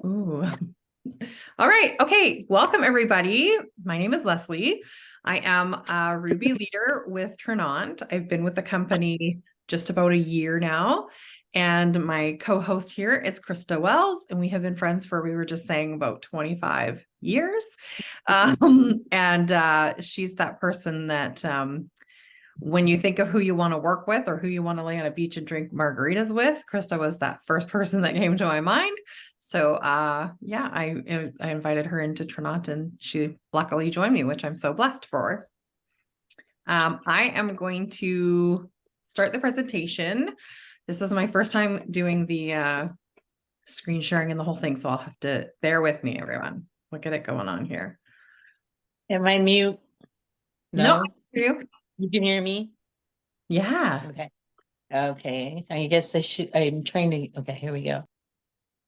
Ooh. All right. Okay. Welcome, everybody. My name is Leslie. I am a Ruby leader with Tranont. I've been with the company just about a year now. And my co-host here is Krista Wells. And we have been friends for, we were just saying, about 25 years. She's that person that when you think of who you want to work with or who you want to lay on a beach and drink margaritas with, Krista was that first person that came to my mind. So I invited her into Tranont and she luckily joined me, which I'm so blessed for. I am going to start the presentation. This is my first time doing the screen sharing and the whole thing, so I'll have to bear with me, everyone. Look at it going on here. Am I mute? No, you can hear me? Yeah. Okay. I guess I'm trying to, okay, here we go.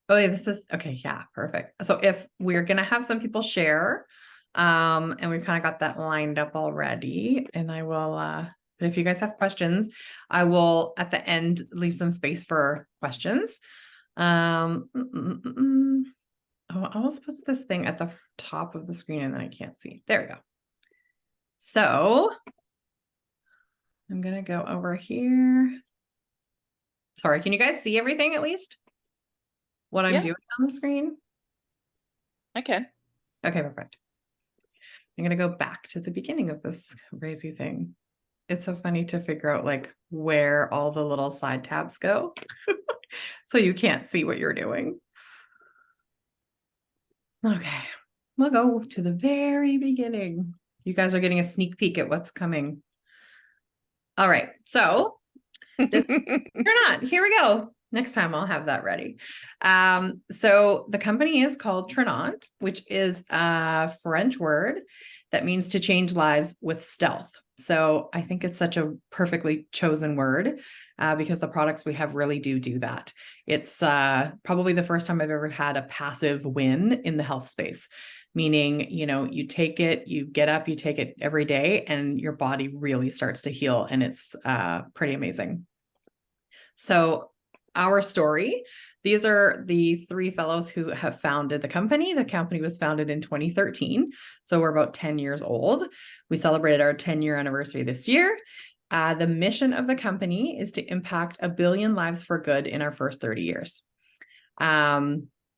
Oh, yeah, this is okay. Yeah, perfect. So if we're going to have some people share, and we've kind of got that lined up already, and I will, but if you guys have questions, I will at the end leave some space for questions. Oh, I was supposed to this thing at the top of the screen and then I can't see. There we go. So I'm going to go over here. Sorry, can you guys see everything at least? What I'm doing on the screen? Okay. Okay, perfect. I'm going to go back to the beginning of this crazy thing. It's so funny to figure out like where all the little side tabs go. So you can't see what you're doing. Okay, we'll go to the very beginning. You guys are getting a sneak peek at what's coming. All right, so this turn on. Here we go. Next time I'll have that ready. So the company is called Tranont, which is a French word that means to change lives with stealth. So I think it's such a perfectly chosen word because the products we have really do that. It's probably the first time I've ever had a passive win in the health space, meaning, you take it, you get up, you take it every day, and your body really starts to heal. And it's pretty amazing. So our story, these are the three fellows who have founded the company. The company was founded in 2013. So we're about 10 years old. We celebrated our 10-year anniversary this year. The mission of the company is to impact 1 billion lives for good in our first 30 years.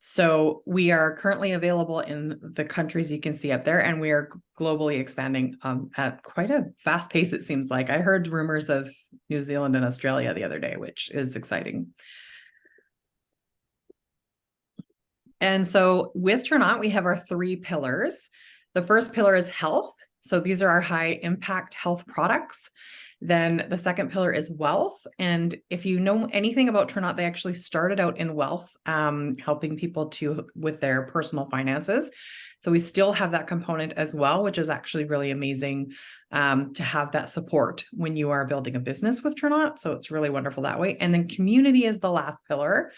So we are currently available in the countries you can see up there, and we are globally expanding at quite a fast pace, it seems like. I heard rumors of New Zealand and Australia the other day, which is exciting. And so with Tranont, we have our 3 pillars. The first pillar is health. So these are our high impact health products. Then the second pillar is wealth. And if you know anything about Tranont, they actually started out in wealth, helping people with their personal finances. So we still have that component as well, which is actually really amazing to have that support when you are building a business with Tranont. So it's really wonderful that way. And then community is the last pillar,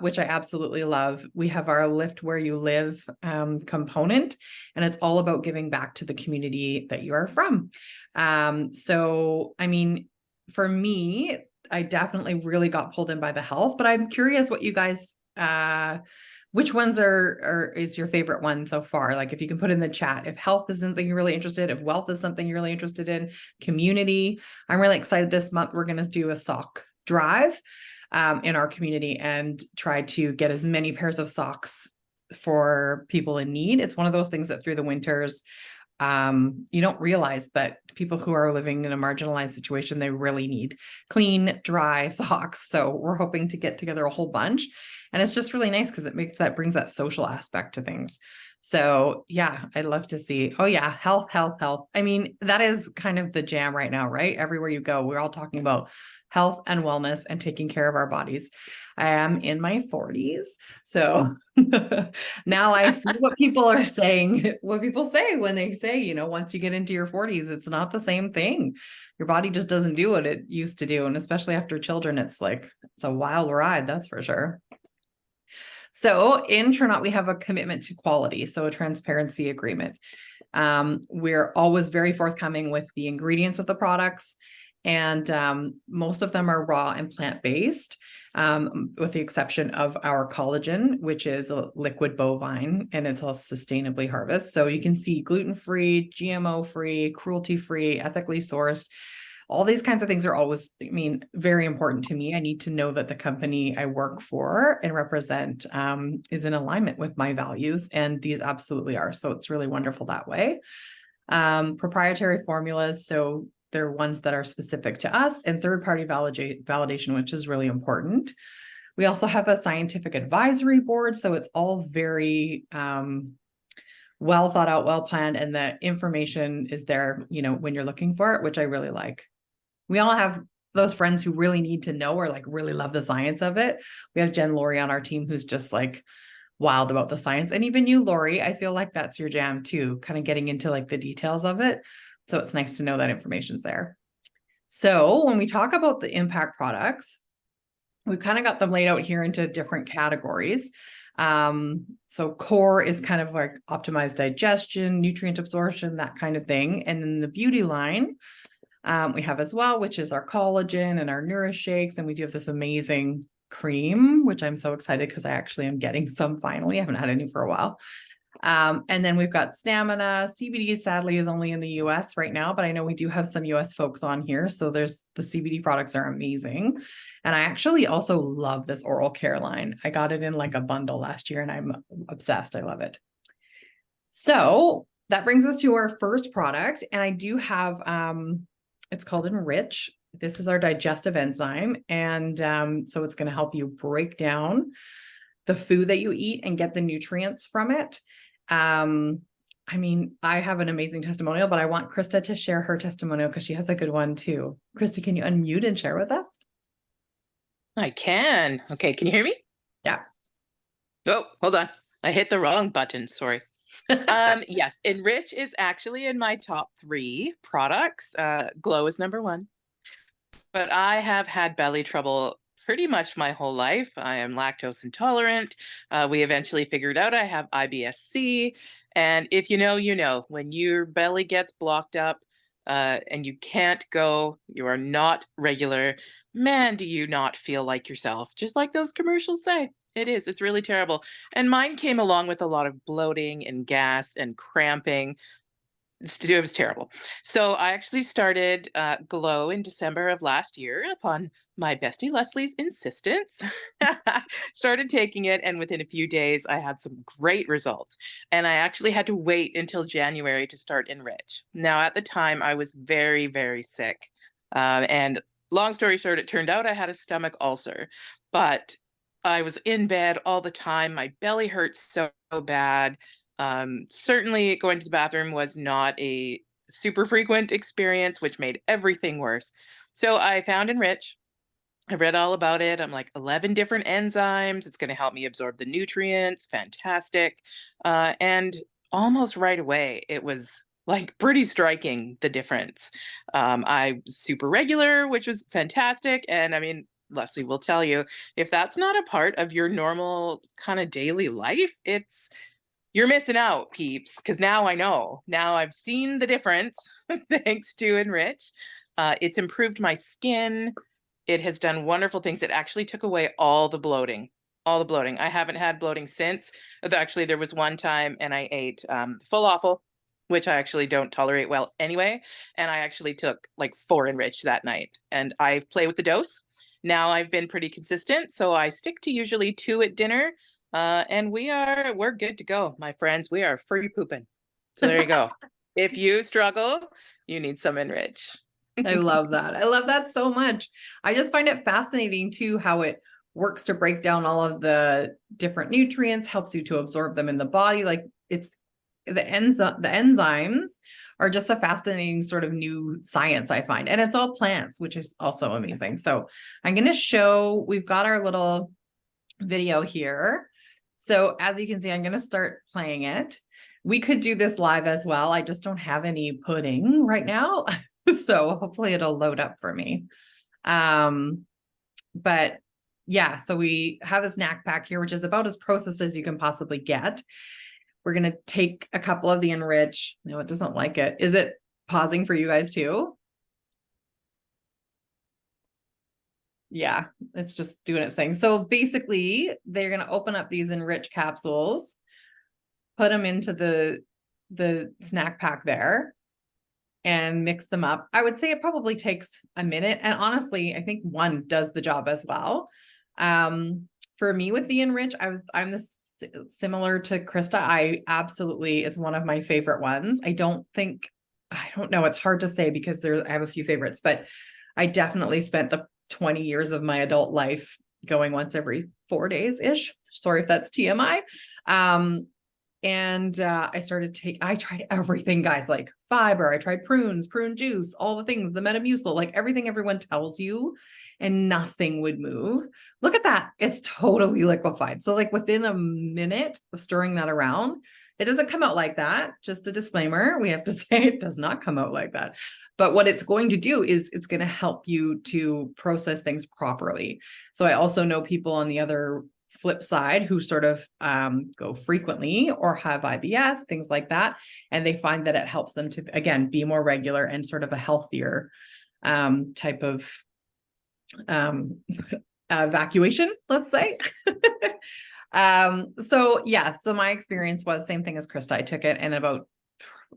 which I absolutely love. We have our Lift Where You Live component, and it's all about giving back to the community that you are from. So, I mean, for me, I definitely really got pulled in by the health, but I'm curious what you guys, which ones is your favorite one so far? Like if you can put in the chat, if health is something you're really interested in, if wealth is something you're really interested in, community. I'm really excited this month. We're going to do a sock drive in our community and try to get as many pairs of socks for people in need. It's one of those things that through the winters, you don't realize, but people who are living in a marginalized situation, they really need clean, dry socks. So we're hoping to get together a whole bunch. And it's just really nice because it brings that social aspect to things. So yeah, I'd love to see, oh yeah, health. I mean, that is kind of the jam right now, right? Everywhere you go, we're all talking about health and wellness and taking care of our bodies. I am in my 40s. So now I see what people are saying, what people say when they say, once you get into your 40s, it's not the same thing. Your body just doesn't do what it used to do. And especially after children, it's a wild ride, that's for sure. So in Tranont, we have a commitment to quality, so a transparency agreement. We're always very forthcoming with the ingredients of the products And most of them are raw and plant-based, with the exception of our collagen, which is a liquid bovine, and it's all sustainably harvested. So you can see gluten-free, GMO-free, cruelty-free, ethically sourced. All these kinds of things are always, I mean, very important to me. I need to know that the company I work for and represent is in alignment with my values, and these absolutely are. So it's really wonderful that way. Proprietary formulas, so they're ones that are specific to us, and third-party validation, which is really important. We also have a scientific advisory board, so it's all very well thought out, well planned, and the information is there, you know, when you're looking for it, which I really like. We all have those friends who really need to know or like really love the science of it. We have Jen Laurie on our team who's just like wild about the science. And even you, Lori, I feel like that's your jam too, kind of getting into like the details of it. So it's nice to know that information's there. So when we talk about the impact products, we've kind of got them laid out here into different categories. So core is kind of like optimized digestion, nutrient absorption, that kind of thing. And then the beauty line, we have as well, which is our collagen and our Nourish shakes. And we do have this amazing cream, which I'm so excited because I actually am getting some finally. I haven't had any for a while. And then we've got stamina. CBD sadly is only in the US right now, but I know we do have some US folks on here. So there's the CBD products are amazing. And I actually also love this oral care line. I got it in like a bundle last year and I'm obsessed. I love it. So that brings us to our first product. And I do have, it's called Enrich. This is our digestive enzyme. And so it's going to help you break down the food that you eat and get the nutrients from it. I mean, I have an amazing testimonial, but I want Krista to share her testimonial because she has a good one too. Krista, can you unmute and share with us? I can. Okay, can you hear me? Yeah. Oh, hold on. I hit the wrong button. Sorry. Yes, Enrich is actually in my top 3 products. Glow is number 1. But I have had belly trouble pretty much my whole life. I am lactose intolerant. We eventually figured out I have IBS-C. And if you know, you know, when your belly gets blocked up and you can't go, you are not regular, man, do you not feel like yourself? Just like those commercials say. It is. It's really terrible. And mine came along with a lot of bloating and gas and cramping. It was terrible. So I actually started Glow in December of last year upon my bestie Leslie's insistence. Started taking it, and within a few days, I had some great results. And I actually had to wait until January to start Enrich. Now, at the time, I was very, very sick. And long story short, it turned out I had a stomach ulcer. But I was in bed all the time. My belly hurt so bad. Certainly going to the bathroom was not a super frequent experience, which made everything worse. So I found Enrich. I read all about it. I'm like 11 different enzymes. It's going to help me absorb the nutrients. Fantastic. And almost right away, it was like pretty striking the difference. I super regular, which was fantastic. And I mean, Leslie will tell you, if that's not a part of your normal kind of daily life, you're missing out, peeps, because now I know. Now I've seen the difference thanks to Enrich. It's improved my skin. It has done wonderful things. It actually took away all the bloating. All the bloating. I haven't had bloating since. Actually, there was one time and I ate full offal, which I actually don't tolerate well anyway. And I actually took like 4 Enrich that night. And I play with the dose. Now I've been pretty consistent. So I stick to usually 2 at dinner. And we're good to go, my friends. We are free pooping. So there you go. If you struggle, you need some Enrich. I love that. I love that so much. I just find it fascinating too, how it works to break down all of the different nutrients, helps you to absorb them in the body. Like it's the enzymes are just a fascinating sort of new science, I find. And it's all plants, which is also amazing. So I'm going to show, we've got our little video here. So as you can see, I'm going to start playing it. We could do this live as well. I just don't have any pudding right now. So hopefully it'll load up for me. But yeah, so we have a snack pack here, which is about as processed as you can possibly get. We're going to take a couple of the Enrich. No, it doesn't like it. Is it pausing for you guys too? Yeah, it's just doing its thing. So basically, they're going to open up these Enrich capsules, put them into the snack pack there, and mix them up. I would say it probably takes a minute. And honestly, I think one does the job as well. For me with the Enrich, I'm this similar to Krista. I absolutely, it's one of my favorite ones. I don't know. It's hard to say because I have a few favorites, but I definitely spent the 20 years of my adult life going once every 4 days ish. Sorry if that's TMI. And I tried everything, guys, like fiber. I tried prune juice, all the things, the Metamucil, like everything everyone tells you, and nothing would move. Look at that. It's totally liquefied. So like within a minute of stirring that around, it doesn't come out like that. Just a disclaimer. We have to say it does not come out like that. But what it's going to do is it's going to help you to process things properly. So I also know people on the other flip side who sort of go frequently or have IBS, things like that. And they find that it helps them to, again, be more regular and sort of a healthier type of evacuation, let's say. So my experience was same thing as Krista. I took it and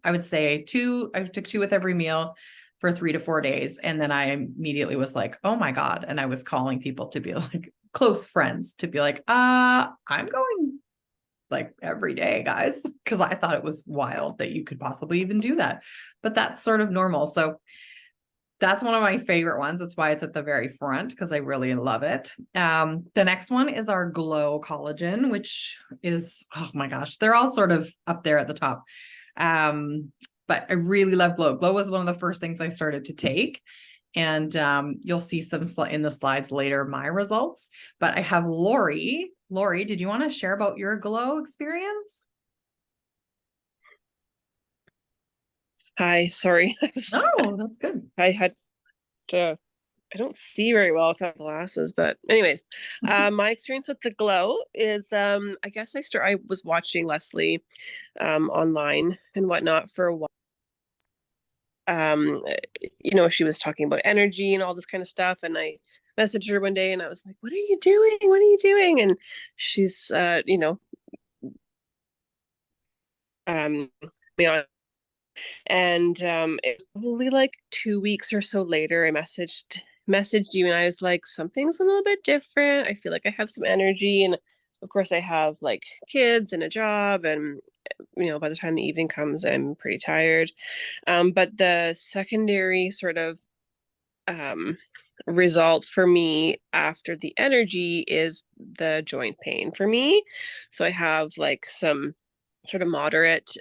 I would say I took 2 with every meal for 3 to 4 days. And then I immediately was like, oh my God. And I was calling people to be like, close friends to be like, I'm going like every day, guys, because I thought it was wild that you could possibly even do that. But that's sort of normal. So that's one of my favorite ones. That's why it's at the very front, because I really love it. The next one is our Glow Collagen, which is, oh my gosh, they're all sort of up there at the top. But I really love Glow. Glow was one of the first things I started to take. And you'll see some in the slides later, my results. But I have Lori. Lori, did you want to share about your Glow experience? Hi, sorry. Oh, that's good. I had to, I don't see very well without glasses, but anyways, my experience with the Glow is, I guess I was watching Leslie online and whatnot for a while. She was talking about energy and all this kind of stuff, and I messaged her one day and I was like, what are you doing? What are you doing? And she's me on. And it was probably like 2 weeks or so later, I messaged you and I was like, something's a little bit different. I feel like I have some energy, and of course I have like kids and a job, and by the time the evening comes, I'm pretty tired. But the secondary sort of result for me after the energy is the joint pain for me. So I have like some sort of moderate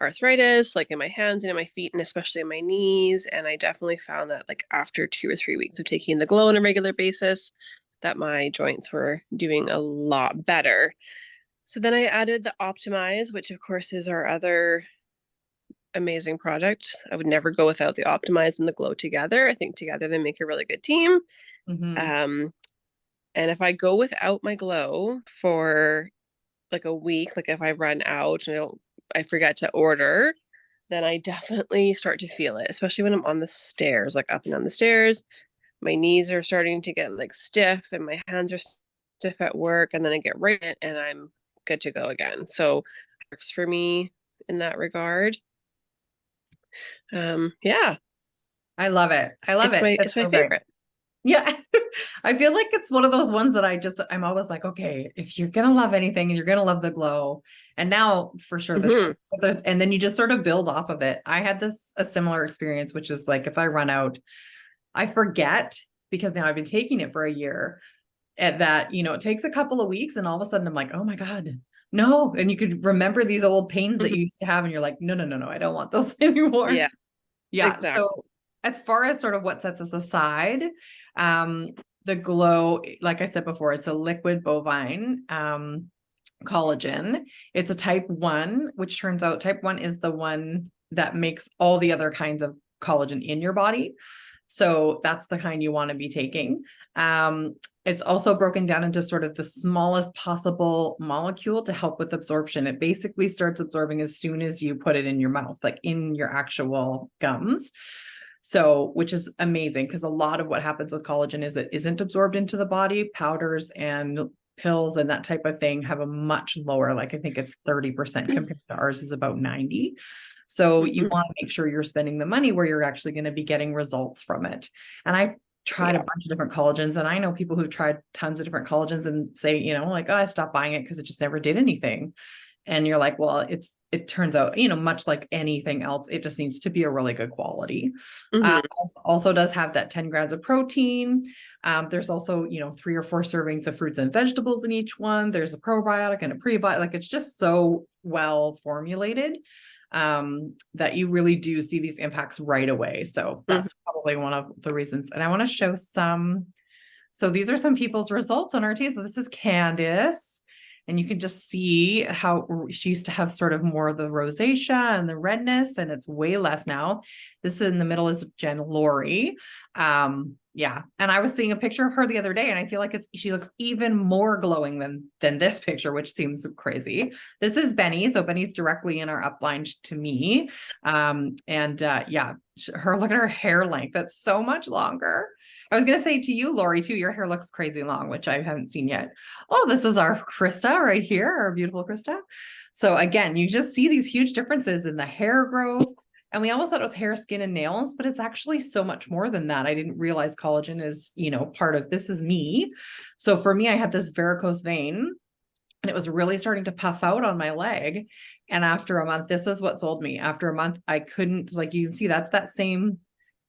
arthritis, like in my hands and in my feet, and especially in my knees. And I definitely found that like after 2 or 3 weeks of taking the Glow on a regular basis, that my joints were doing a lot better. So then I added the Optimize, which of course is our other amazing product. I would never go without the Optimize and the Glow together. I think together they make a really good team. And if I go without my Glow for like a week, like if I run out and I forget to order, then I definitely start to feel it, especially when I'm on the stairs, like up and down the stairs. My knees are starting to get like stiff and my hands are stiff at work, and then I get right in it and I'm good to go again. So it works for me in that regard. Yeah. I love it. It's my favorite. Yeah. I feel like it's one of those ones that I'm always like, okay, if you're going to love anything and you're going to love the Glow, and now for sure, and then you just sort of build off of it. I had a similar experience, which is like, if I run out, I forget, because now I've been taking it for a year, at that, it takes a couple of weeks and all of a sudden I'm like, oh my God, no. And you could remember these old pains that you used to have and you're like, no, I don't want those anymore. Yeah. Exactly. So as far as sort of what sets us aside, the Glow, like I said before, it's a liquid bovine collagen. It's a type 1, which turns out type 1 is the one that makes all the other kinds of collagen in your body. So that's the kind you want to be taking. It's also broken down into sort of the smallest possible molecule to help with absorption. It basically starts absorbing as soon as you put it in your mouth, like in your actual gums. So, which is amazing because a lot of what happens with collagen is it isn't absorbed into the body. Powders and pills and that type of thing have a much lower, like I think it's 30% compared to ours is about 90. So you want to make sure you're spending the money where you're actually going to be getting results from it. And I tried a bunch of different collagens, and I know people who've tried tons of different collagens and say, like, oh, I stopped buying it because it just never did anything. And you're like, well, it turns out, much like anything else, it just needs to be a really good quality. Also does have that 10 grams of protein. There's also, 3 or 4 servings of fruits and vegetables in each one. There's a probiotic and a prebiotic. Like, it's just so well formulated that you really do see these impacts right away. So that's probably one of the reasons. And I want to show some. So these are some people's results on our tea. So this is Candace. And you can just see how she used to have sort of more of the rosacea and the redness, and it's way less now. This in the middle is Jen Lori. Yeah. And I was seeing a picture of her the other day, and I feel like she looks even more glowing than this picture, which seems crazy. This is Benny. So Benny's directly in our upline to me. Yeah, look at her hair length. That's so much longer. I was going to say to you, Lori, too, your hair looks crazy long, which I haven't seen yet. Oh, this is our Krista right here, our beautiful Krista. So again, you just see these huge differences in the hair growth. And we almost thought it was hair, skin, and nails, but it's actually so much more than that. I didn't realize collagen is, part of this is me. So for me, I had this varicose vein, and it was really starting to puff out on my leg. And after a month, this is what sold me. After a month, I couldn't, like you can see, that's that same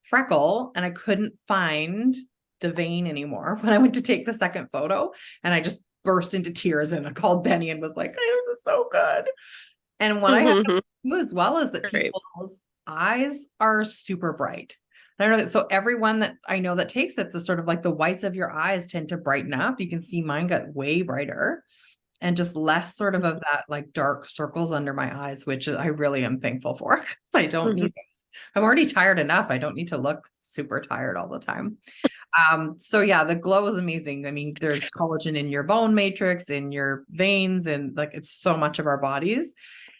freckle, and I couldn't find the vein anymore when I went to take the second photo, and I just burst into tears and I called Benny and was like, this is so good. And what I have to do as well is that people's eyes are super bright. I don't know. So everyone that I know that takes it, so sort of like the whites of your eyes tend to brighten up. You can see mine got way brighter and just less sort of that like dark circles under my eyes, which I really am thankful for because I don't need this. I'm already tired enough. I don't need to look super tired all the time. So yeah, the glow is amazing. I mean, there's collagen in your bone matrix, in your veins, and like it's so much of our bodies.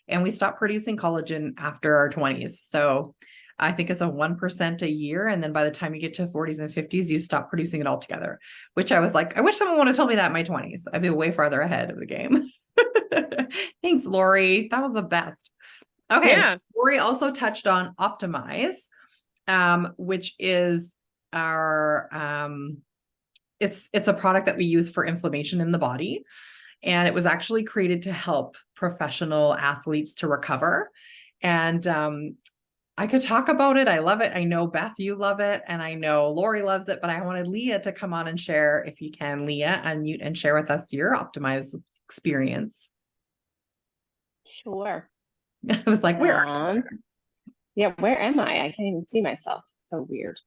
And we stop producing collagen after our 20s. So I think it's a 1% a year. And then by the time you get to 40s and 50s, you stop producing it altogether, which I was like, I wish someone would have told me that in my 20s. I'd be way farther ahead of the game. Thanks, Lori. That was the best. Okay. Yeah. So Lori also touched on Optimize, which is our, it's a product that we use for inflammation in the body. And it was actually created to help professional athletes to recover. And I could talk about it. I love it. I know, Beth, you love it. And I know Lori loves it. But I wanted Leah to come on and share, if you can, Leah, unmute and share with us your Optimize experience. Sure. I was like, where are you? Yeah, where am I? I can't even see myself. So weird.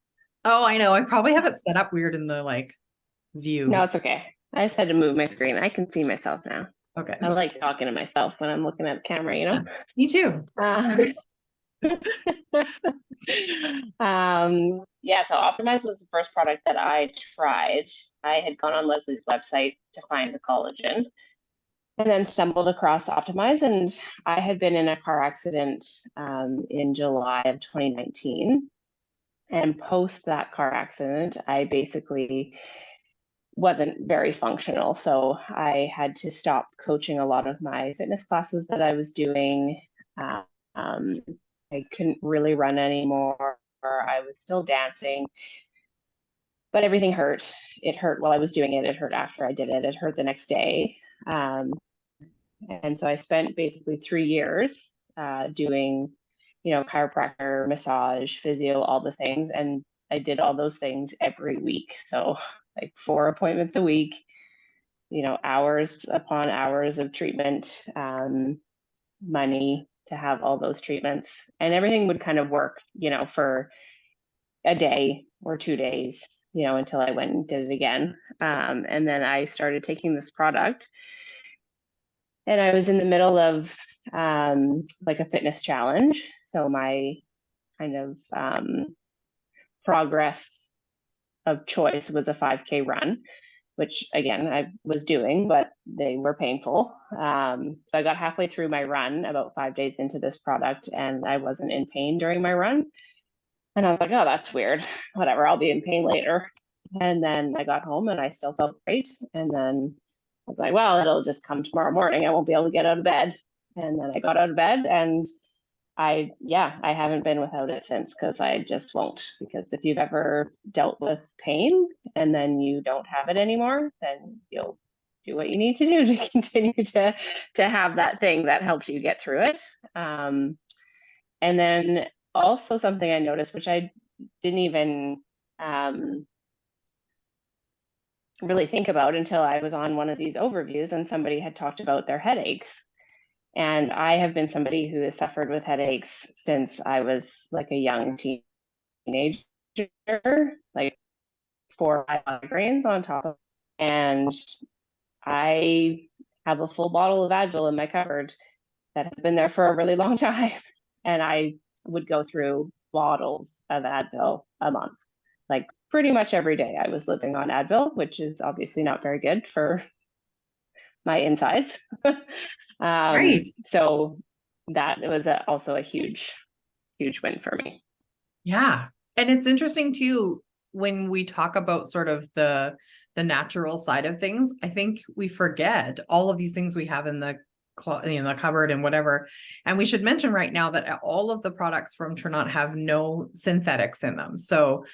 Oh, I know. I probably have it set up weird in the view. No, it's okay. I just had to move my screen. I can see myself now. Okay. I like talking to myself when I'm looking at the camera, Me too. Yeah, so Optimize was the first product that I tried. I had gone on Leslie's website to find the collagen and then stumbled across Optimize, and I had been in a car accident in July of 2019. And post that car accident, I basically wasn't very functional. So I had to stop coaching a lot of my fitness classes that I was doing. I couldn't really run anymore. I was still dancing, but everything hurt. It hurt while I was doing it. It hurt after I did it. It hurt the next day. And so I spent basically 3 years doing, chiropractor, massage, physio, all the things. And I did all those things every week. So like 4 appointments a week, hours upon hours of treatment, money to have all those treatments, and everything would kind of work, for a day or 2 days, until I went and did it again. And then I started taking this product, and I was in the middle of like a fitness challenge. So my kind of progress of choice was a 5K run, which again, I was doing, but they were painful. So I got halfway through my run about 5 days into this product, and I wasn't in pain during my run. And I was like, oh, that's weird. Whatever, I'll be in pain later. And then I got home and I still felt great. And then I was like, well, it'll just come tomorrow morning. I won't be able to get out of bed. And then I got out of bed and I haven't been without it since, because I just won't. Because if you've ever dealt with pain and then you don't have it anymore, then you'll do what you need to do to continue to have that thing that helps you get through it. And then also something I noticed, which I didn't even really think about until I was on one of these overviews and somebody had talked about their headaches. And I have been somebody who has suffered with headaches since I was like a young teenager, like 4 or 5 migraines on top of, and I have a full bottle of Advil in my cupboard that has been there for a really long time. And I would go through bottles of Advil a month. Like pretty much every day I was living on Advil, which is obviously not very good for my insides. Right. So that was also a huge win for me. Yeah. And it's interesting too, when we talk about sort of the natural side of things, I think we forget all of these things we have in the cupboard and whatever. And we should mention right now that all of the products from Tranont have no synthetics in them. So,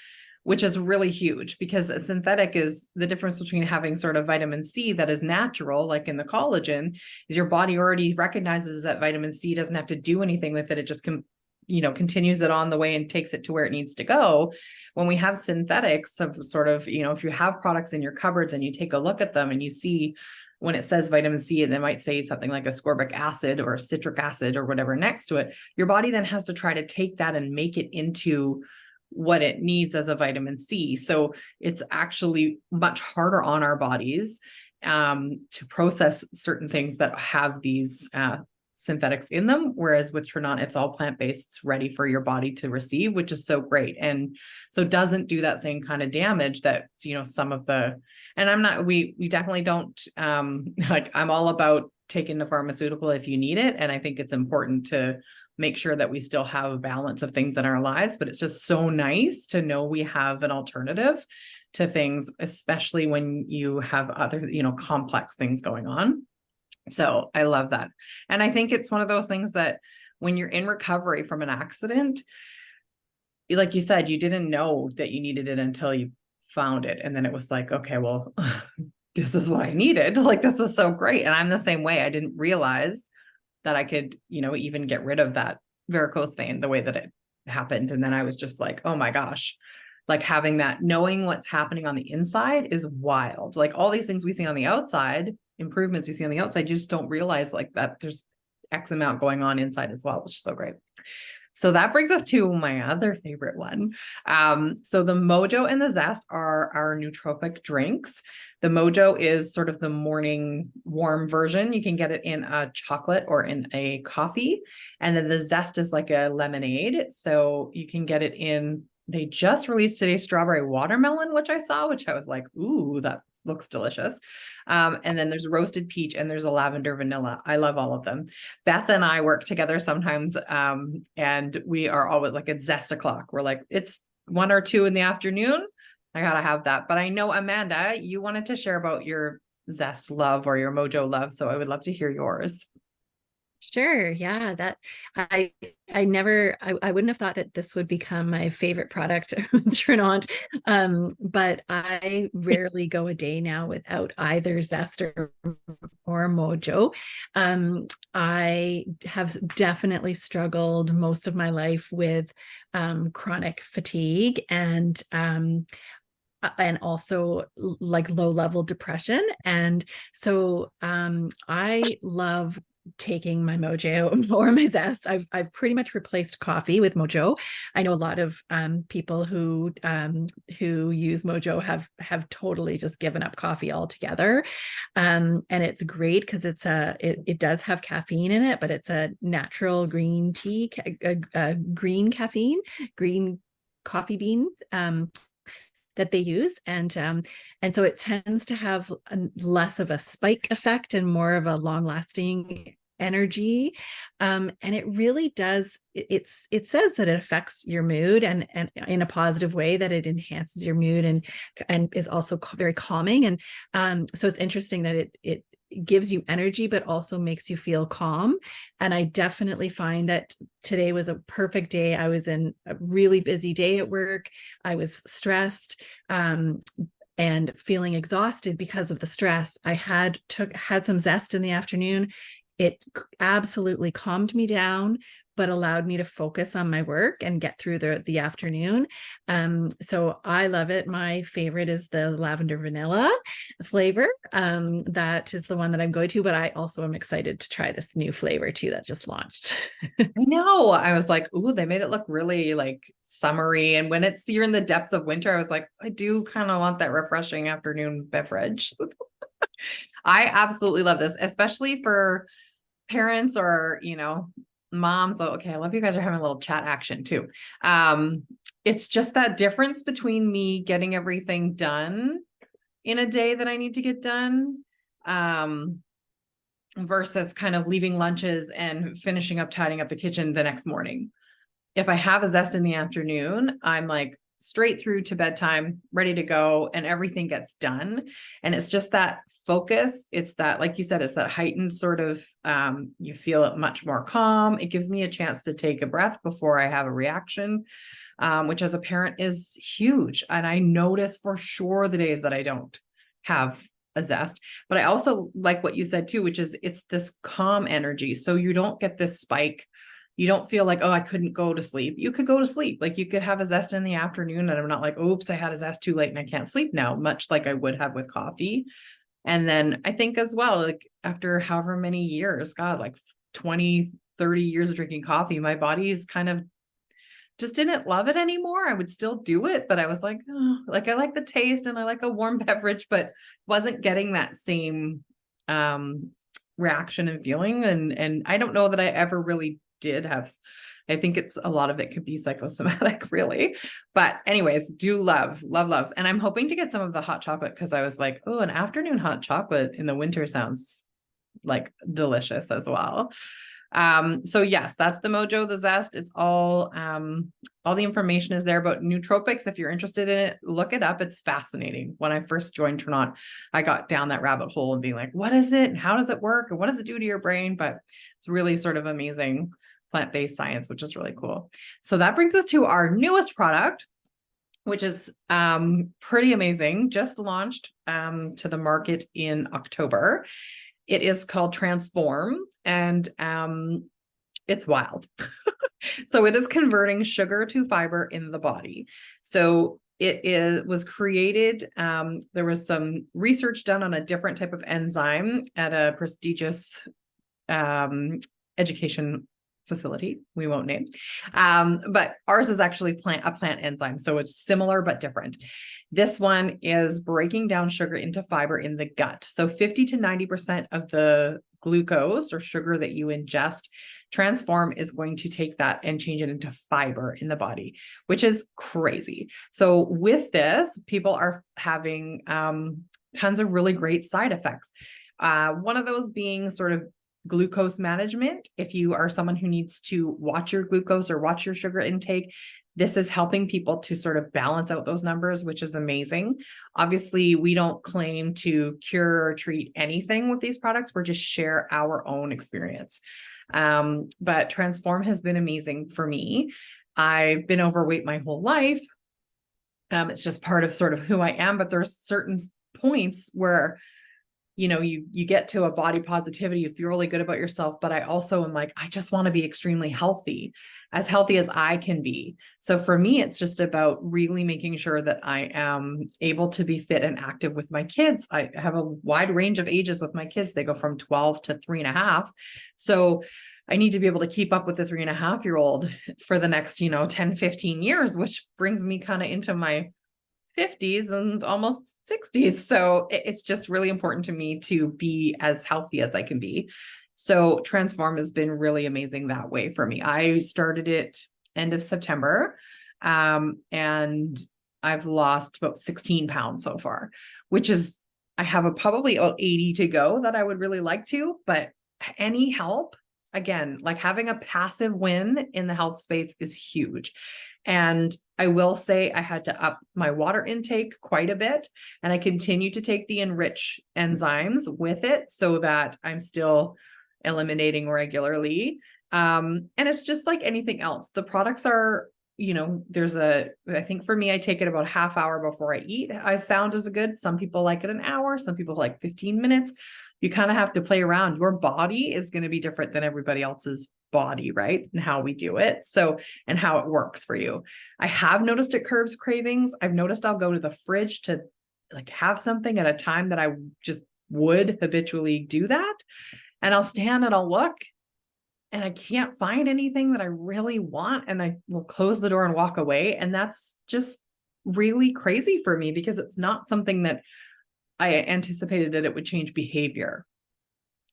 which is really huge, because a synthetic is the difference between having sort of vitamin C that is natural, like in the collagen, is your body already recognizes that vitamin C doesn't have to do anything with it. It just continues it on the way and takes it to where it needs to go. When we have synthetics of sort of, if you have products in your cupboards and you take a look at them and you see when it says vitamin C, and they might say something like ascorbic acid or citric acid or whatever next to it, your body then has to try to take that and make it into what it needs as a vitamin C. So it's actually much harder on our bodies to process certain things that have these synthetics in them. Whereas with Tranont, it's all plant-based, it's ready for your body to receive, which is so great. And so doesn't do that same kind of damage that, some of the, and we definitely don't, like, I'm all about taking the pharmaceutical if you need it. And I think it's important to make sure that we still have a balance of things in our lives, but it's just so nice to know we have an alternative to things, especially when you have other, complex things going on. So I love that. And I think it's one of those things that when you're in recovery from an accident, like you said, you didn't know that you needed it until you found it. And then it was like, okay, well, this is what I needed. Like, this is so great. And I'm the same way. I didn't realize that I could, even get rid of that varicose vein the way that it happened. And then I was just like, oh my gosh, like having that, knowing what's happening on the inside is wild. Like all these things we see on the outside, improvements you see on the outside, you just don't realize like that there's X amount going on inside as well, which is so great. So that brings us to my other favorite one. So the Mojo and the Zest are our nootropic drinks. The Mojo is sort of the morning warm version. You can get it in a chocolate or in a coffee. And then the Zest is like a lemonade. So you can get it in, they just released today strawberry watermelon, which I saw, which I was like, ooh, that looks delicious. And then there's roasted peach and there's a lavender vanilla. I love all of them. Beth and I work together sometimes. And we are always like at Zest o'clock. We're like, it's 1 or 2 in the afternoon. I gotta have that. But I know, Amanda, you wanted to share about your Zest love or your Mojo love. So I would love to hear yours. Sure. Yeah, that I wouldn't have thought that this would become my favorite product with Tranont. But I rarely go a day now without either Zest or Mojo. I have definitely struggled most of my life with chronic fatigue and also like low level depression. And so I love taking my Mojo or my Zest. I've pretty much replaced coffee with Mojo. I know a lot of people who use Mojo have totally just given up coffee altogether. And it's great because it does have caffeine in it, but it's a natural green tea, green caffeine, green coffee bean that they use. And so it tends to have less of a spike effect and more of a long lasting energy. And it really does, it says that it affects your mood and in a positive way, that it enhances your mood and is also very calming. And so it's interesting that it gives you energy, but also makes you feel calm. And I definitely find that today was a perfect day. I was in a really busy day at work. I was stressed, and feeling exhausted because of the stress. I had some zest in the afternoon. It absolutely calmed me down, but allowed me to focus on my work and get through the afternoon. So I love it. My favorite is the lavender vanilla flavor. That is the one that I'm going to, but I also am excited to try this new flavor too that just launched. I know. I was like, ooh, they made it look really like summery. And when you're in the depths of winter, I was like, I do kind of want that refreshing afternoon beverage. I absolutely love this, especially for parents or, moms. Oh, okay. I love you guys are having a little chat action too. It's just that difference between me getting everything done in a day that I need to get done, versus kind of leaving lunches and finishing up, tidying up the kitchen the next morning. If I have a zest in the afternoon, I'm like straight through to bedtime, ready to go, and everything gets done. And it's just that focus. It's that, like you said, it's that heightened sort of, you feel it much more calm. It gives me a chance to take a breath before I have a reaction, which as a parent is huge. And I notice for sure the days that I don't have a zest, but I also like what you said too, which is it's this calm energy. So you don't get this spike. You don't feel like, oh, I couldn't go to sleep. You could go to sleep. Like you could have a zest in the afternoon and I'm not like, oops, I had a zest too late and I can't sleep now, much like I would have with coffee. And then I think as well, like after however many years, God, like 20, 30 years of drinking coffee, my body is kind of just didn't love it anymore. I would still do it, but I was like, oh, like I like the taste and I like a warm beverage, but wasn't getting that same reaction and feeling. And I don't know that I ever really did have. I think it's a lot of it could be psychosomatic, really. But anyways, do love. And I'm hoping to get some of the hot chocolate because I was like, oh, an afternoon hot chocolate in the winter sounds like delicious as well. So yes, that's the Mojo, the zest. It's all the information is there about nootropics. If you're interested in it, look it up. It's fascinating. When I first joined Tranont, I got down that rabbit hole and being like, what is it? And how does it work? And what does it do to your brain? But it's really sort of amazing plant-based science, which is really cool. So that brings us to our newest product, which is pretty amazing. Just launched to the market in October. It is called Transform, and it's wild. So it is converting sugar to fiber in the body. So was created. There was some research done on a different type of enzyme at a prestigious education facility we won't name, but ours is actually a plant enzyme, so it's similar but different. This one is breaking down sugar into fiber in the gut. So 50 to 90% of the glucose or sugar that you ingest, Transform is going to take that and change it into fiber in the body, which is crazy. So with this, people are having tons of really great side effects. One of those being sort of glucose management. If you are someone who needs to watch your glucose or watch your sugar intake, this is helping people to sort of balance out those numbers, which is amazing. Obviously, we don't claim to cure or treat anything with these products. We're just share our own experience. But Transform has been amazing for me. I've been overweight my whole life. It's just part of sort of who I am, but there's certain points where you get to a body positivity, you feel really good about yourself, but I also am like, I just want to be extremely healthy as I can be. So for me, it's just about really making sure that I am able to be fit and active with my kids. I have a wide range of ages with my kids. They go from 12 to 3.5. So I need to be able to keep up with the 3.5-year-old for the next, 10, 15 years, which brings me kind of into my 50s and almost 60s. So it's just really important to me to be as healthy as I can be. So Transform has been really amazing that way for me. I started it end of September, and I've lost about 16 pounds so far, which is, I have probably about 80 to go that I would really like to, but any help, again, like having a passive win in the health space is huge. And I will say I had to up my water intake quite a bit, and I continue to take the enrich enzymes with it so that I'm still eliminating regularly. And it's just like anything else. The products are, I think for me, I take it about a half hour before I eat. I've found is a good. Some people like it an hour. Some people like 15 minutes. You kind of have to play around. Your body is going to be different than everybody else's body, right? And how we do it. So, and how it works for you. I have noticed it curbs cravings. I've noticed I'll go to the fridge to like have something at a time that I just would habitually do that. And I'll stand and I'll look and I can't find anything that I really want. And I will close the door and walk away. And that's just really crazy for me because it's not something that I anticipated that it would change behavior.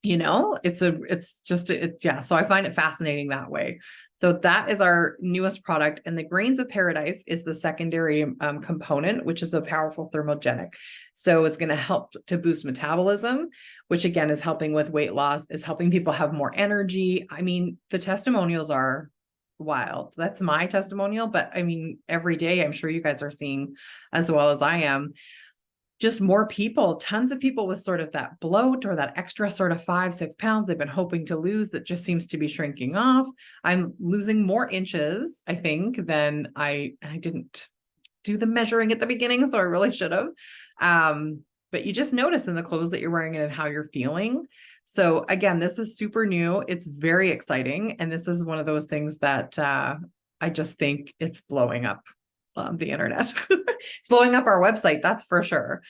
So I find it fascinating that way. So that is our newest product. And the grains of paradise is the secondary component, which is a powerful thermogenic. So it's going to help to boost metabolism, which again is helping with weight loss, is helping people have more energy. I mean, the testimonials are wild. That's my testimonial, but I mean, every day I'm sure you guys are seeing as well as I am. Just more people, tons of people with sort of that bloat or that extra sort of 5-6 pounds they've been hoping to lose that just seems to be shrinking off. I'm losing more inches, I think, than I didn't do the measuring at the beginning, so I really should have. But you just notice in the clothes that you're wearing and how you're feeling. So again, this is super new. It's very exciting. And this is one of those things that I just think it's blowing up the internet. It's blowing up our website, that's for sure.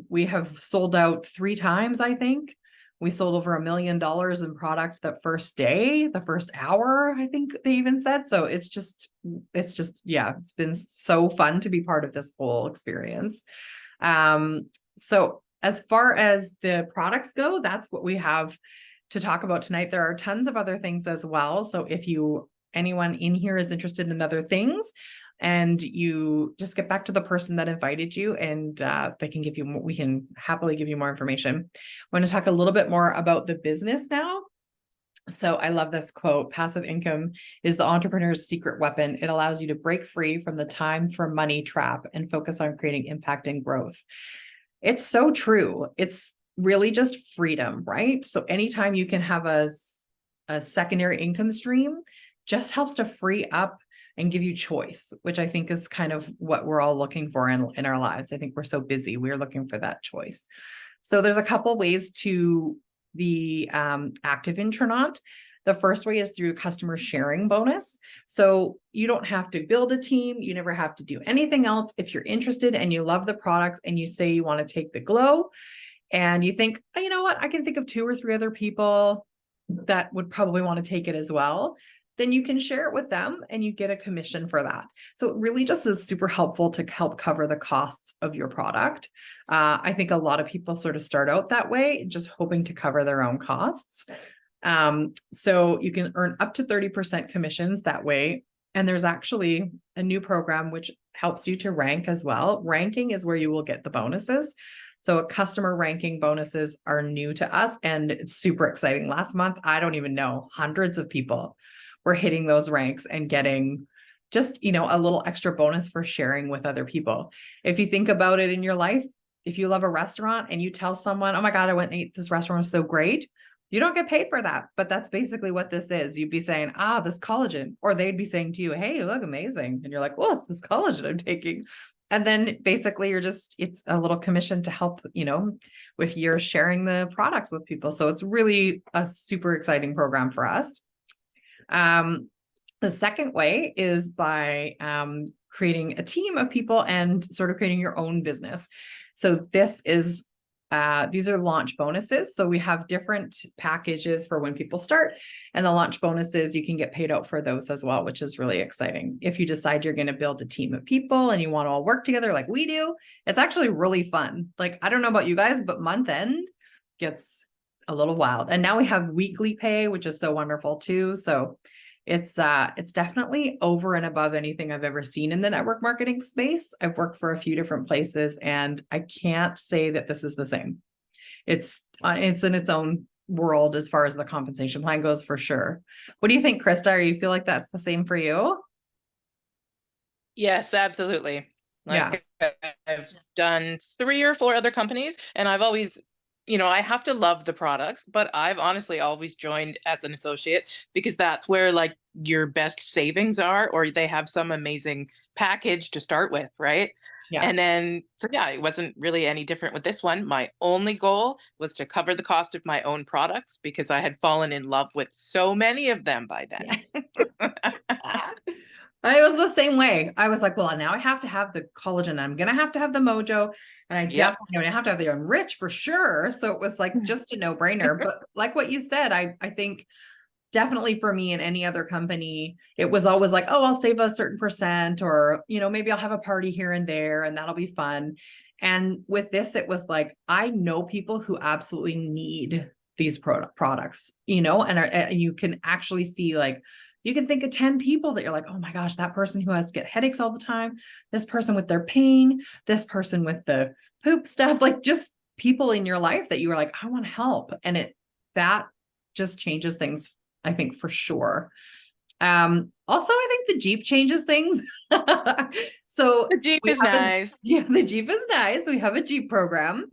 We have sold out 3 times, I think. We sold over $1 million in product the first day, the first hour, I think they even said. So it's just, yeah, it's been so fun to be part of this whole experience. So as far as the products go, that's what we have to talk about tonight. There are tons of other things as well. So if anyone in here is interested in other things, and you just get back to the person that invited you and they can give you more, we can happily give you more information. I want to talk a little bit more about the business now. So I love this quote: passive income is the entrepreneur's secret weapon. It allows you to break free from the time for money trap and focus on creating impact and growth. It's so true. It's really just freedom, right? So anytime you can have a secondary income stream, just helps to free up and give you choice, which I think is kind of what we're all looking for in our lives. I think we're so busy. We're looking for that choice. So there's a couple ways to be active in Tranont. The first way is through customer sharing bonus. So you don't have to build a team. You never have to do anything else. If you're interested and you love the products and you say you want to take the glow and you think, oh, you know what, I can think of 2 or 3 other people that would probably want to take it as well, then you can share it with them and you get a commission for that. So it really just is super helpful to help cover the costs of your product. I think a lot of people sort of start out that way, just hoping to cover their own costs. So you can earn up to 30% commissions that way. And there's actually a new program which helps you to rank as well. Ranking is where you will get the bonuses. So customer ranking bonuses are new to us and it's super exciting. Last month, I don't even know, hundreds of people were hitting those ranks and getting just, a little extra bonus for sharing with other people. If you think about it in your life, if you love a restaurant and you tell someone, oh my God, I went and ate this restaurant, was so great. You don't get paid for that, but that's basically what this is. You'd be saying, this collagen, or they'd be saying to you, hey, you look amazing. And you're like, well, it's this collagen I'm taking. And then basically it's a little commission to help, with your sharing the products with people. So it's really a super exciting program for us. The second way is by creating a team of people and sort of creating your own business. So this is these are launch bonuses. So we have different packages for when people start, and the launch bonuses, you can get paid out for those as well, which is really exciting. If you decide you're going to build a team of people and you want to all work together like we do, it's actually really fun. Like, I don't know about you guys, but month end gets a little wild. And now we have weekly pay, which is so wonderful too. So it's definitely over and above anything I've ever seen in the network marketing space. I've worked for a few different places and I can't say that this is the same. It's in its own world as far as the compensation plan goes, for sure. What do you think, Krista? Or you feel like that's the same for you? Yes, absolutely. Like I've done 3 or 4 other companies, and I've always, I have to love the products, but I've honestly always joined as an associate because that's where like your best savings are, or they have some amazing package to start with, right? Yeah. And then, so yeah, it wasn't really any different with this one. My only goal was to cover the cost of my own products because I had fallen in love with so many of them by then. I was the same way. I was like, well, now I have to have the collagen. I'm going to have the Mojo, and I definitely going to have the Enrich for sure. So it was like just a no brainer. But like what you said, I think definitely for me and any other company, it was always like, oh, I'll save a certain percent, or, maybe I'll have a party here and there and that'll be fun. And with this, it was like, I know people who absolutely need these products, and you can actually see, like, you can think of 10 people that you're like, oh my gosh, that person who has to get headaches all the time, this person with their pain, this person with the poop stuff, like just people in your life that you were like, I want to help. And that just changes things, I think, for sure. Also, I think the Jeep changes things. So The Jeep is nice. Yeah, the Jeep is nice. We have a Jeep program.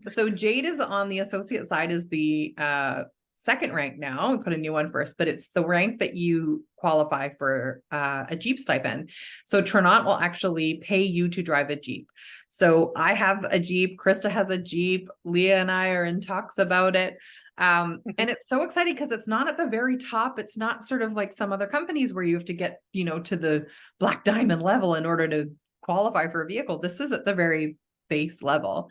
So Jade is on the associate side, is the second rank now. We put a new one first, but it's the rank that you qualify for a Jeep stipend. So Tranont will actually pay you to drive a Jeep. So I have a Jeep, Krista has a Jeep, Leah and I are in talks about it. And it's so exciting because it's not at the very top. It's not sort of like some other companies where you have to get, to the black diamond level in order to qualify for a vehicle. This is at the very base level.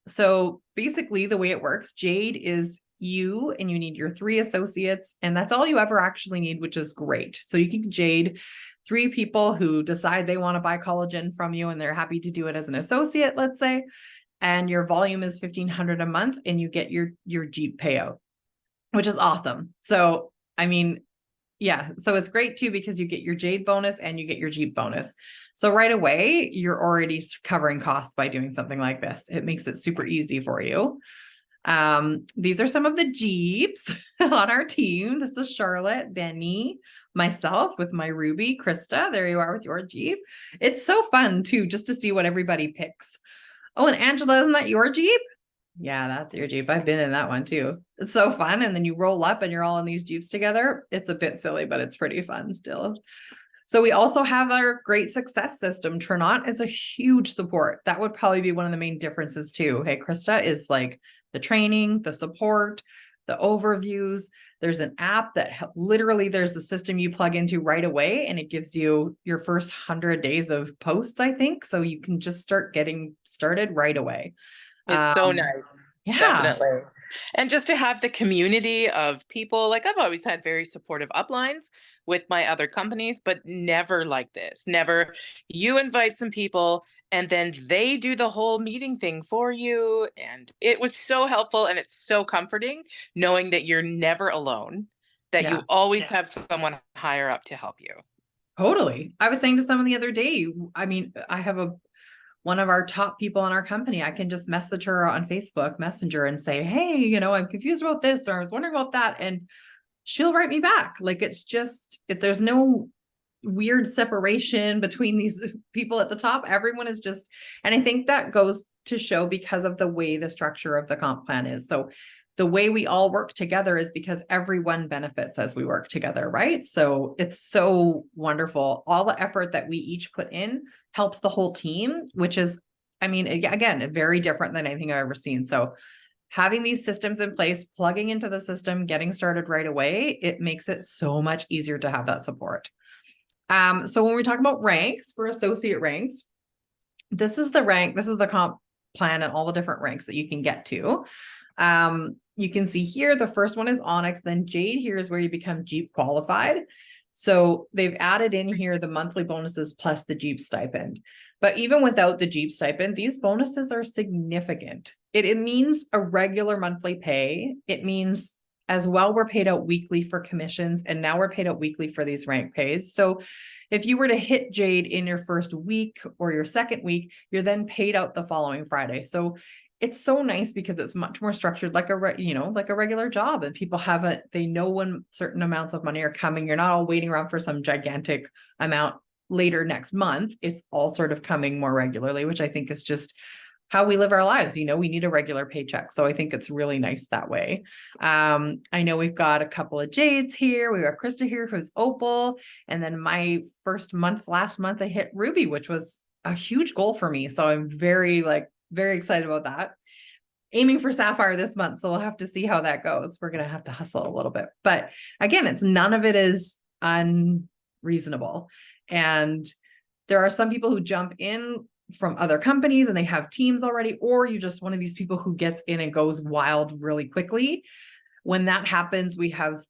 So basically the way it works, Jade is you, and you need your 3 associates, and that's all you ever actually need, which is great. So you can Jade 3 people who decide they want to buy collagen from you, and they're happy to do it as an associate, let's say, and your volume is $1,500 a month, and you get your Jeep payout, which is awesome. So, I mean, yeah, so it's great too, because you get your Jade bonus and you get your Jeep bonus. So right away, you're already covering costs by doing something like this. It makes it super easy for you. These are some of the Jeeps on our team. This is Charlotte, Benny, myself with my Ruby, Krista. There you are with your Jeep. It's so fun too, just to see what everybody picks. Oh, and Angela, isn't that your Jeep? Yeah, that's your Jeep. I've been in that one too. It's so fun. And then you roll up and you're all in these Jeeps together. It's a bit silly, but it's pretty fun still. So we also have our great success system. Tranont is a huge support. That would probably be one of the main differences too. Hey, Krista is like the training, the support, the overviews. There's an app that literally there's a system you plug into right away, and it gives you your first 100 days of posts, I think. So you can just start getting started right away. It's so nice. Yeah. Definitely. And just to have the community of people, like I've always had very supportive uplines with my other companies, but never like this. Never. You invite some people and then they do the whole meeting thing for you. And it was so helpful, and it's so comforting knowing that you're never alone, that you always have someone higher up to help you. Totally. I was saying to someone the other day, I mean, I have one of our top people in our company. I can just message her on Facebook Messenger and say, hey, I'm confused about this, or I was wondering about that. And she'll write me back. Like, it's just, there's no weird separation between these people at the top. Everyone is just, and I think that goes to show because of the way the structure of the comp plan is. So the way we all work together is because everyone benefits as we work together, right? So it's so wonderful. All the effort that we each put in helps the whole team, which is, I mean, again, very different than anything I've ever seen. So having these systems in place, plugging into the system, getting started right away, it makes it so much easier to have that support. So when we talk about ranks for associate ranks, this is the rank, this is the comp plan and all the different ranks that you can get to. You can see here, the first one is Onyx, then Jade here is where you become Jeep qualified. So they've added in here the monthly bonuses plus the Jeep stipend. But even without the Jeep stipend, these bonuses are significant. It means a regular monthly pay. It means as well, we're paid out weekly for commissions, and now we're paid out weekly for these rank pays. So if you were to hit Jade in your first week or your second week, you're then paid out the following Friday. So it's so nice because it's much more structured, like like a regular job, and people they know when certain amounts of money are coming. You're not all waiting around for some gigantic amount later next month. It's all sort of coming more regularly, which I think is just how we live our lives. We need a regular paycheck. So I think it's really nice that way. I know we've got a couple of Jades here. We got Krista here who's Opal. And then my last month I hit Ruby, which was a huge goal for me. So I'm very excited about that. Aiming for Sapphire this month. So we'll have to see how that goes. We're going to have to hustle a little bit, but again, none of it is unreasonable. And there are some people who jump in from other companies and they have teams already, or you just one of these people who gets in and goes wild really quickly. When that happens, we have,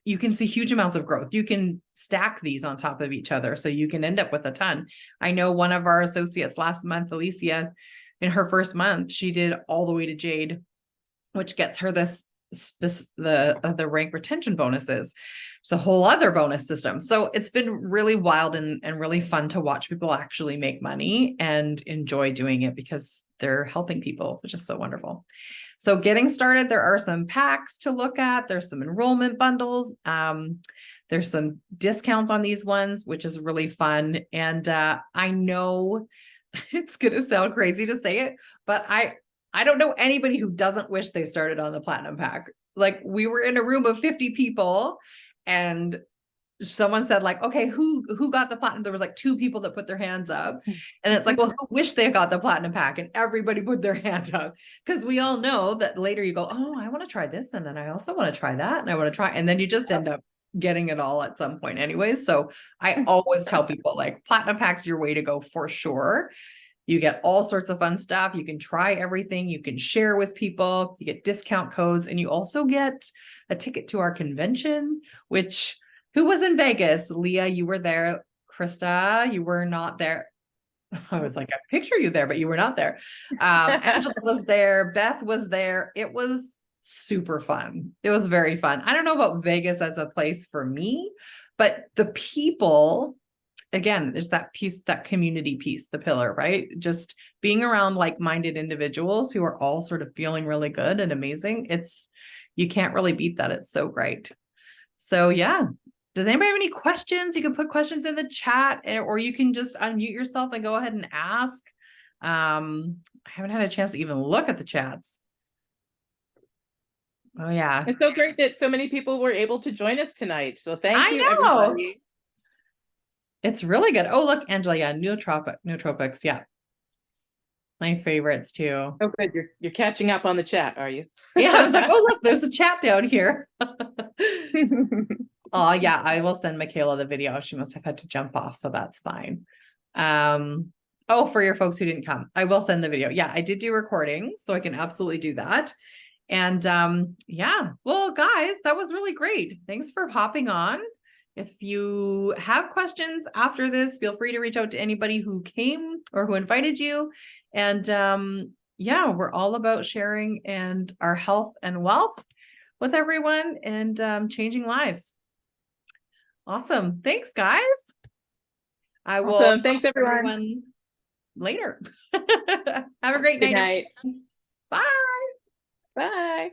you can see huge amounts of growth. You can stack these on top of each other. So you can end up with a ton. I know one of our associates last month, Alicia, in her first month, she did all the way to Jade, which gets her the rank retention bonuses. It's a whole other bonus system. So it's been really wild and really fun to watch people actually make money and enjoy doing it because they're helping people, which is so wonderful. So getting started, there are some packs to look at. There's some enrollment bundles. There's some discounts on these ones, which is really fun. And I know it's going to sound crazy to say it, but I don't know anybody who doesn't wish they started on the platinum pack. Like, we were in a room of 50 people and someone said like, okay, who got the platinum? There was like 2 people that put their hands up, and it's like, well, who wish they got the platinum pack? And everybody put their hand up, because we all know that later you go, oh, I want to try this. And then I also want to try that. And I want to try, and then you just end up getting it all at some point anyways. So I always tell people like, platinum pack's your way to go for sure. You get all sorts of fun stuff. You can try everything. You can share with people. You get discount codes, and you also get a ticket to our convention, which, who was in Vegas? Leah, you were there. Krista, you were not there. I was like, I picture you there, but you were not there. Angela was there. Beth was there. It was super fun. It was very fun. I don't know about Vegas as a place for me, but the people, again, there's that piece, that community piece, the pillar, right? Just being around like-minded individuals who are all sort of feeling really good and amazing. You can't really beat that. It's so great. So yeah. Does anybody have any questions? You can put questions in the chat, or you can just unmute yourself and go ahead and ask. I haven't had a chance to even look at the chats. Oh yeah. It's so great that so many people were able to join us tonight. So thank you, I know. everybody. It's really good. Oh, look, Angela, yeah, nootropics, yeah. My favorites too. Oh, good. You're catching up on the chat, are you? Yeah, I was like, oh, look, there's a chat down here. Oh yeah, I will send Michaela the video. She must have had to jump off, so that's fine. Oh, for your folks who didn't come, I will send the video. Yeah, I did do recording, so I can absolutely do that. And yeah, well, guys, that was really great. Thanks for hopping on. If you have questions after this, feel free to reach out to anybody who came or who invited you. And yeah, we're all about sharing and our health and wealth with everyone and changing lives. Awesome. Thanks, guys. I will. Awesome. Thanks, everyone. Later. Have a great Good night. night. Bye. Bye.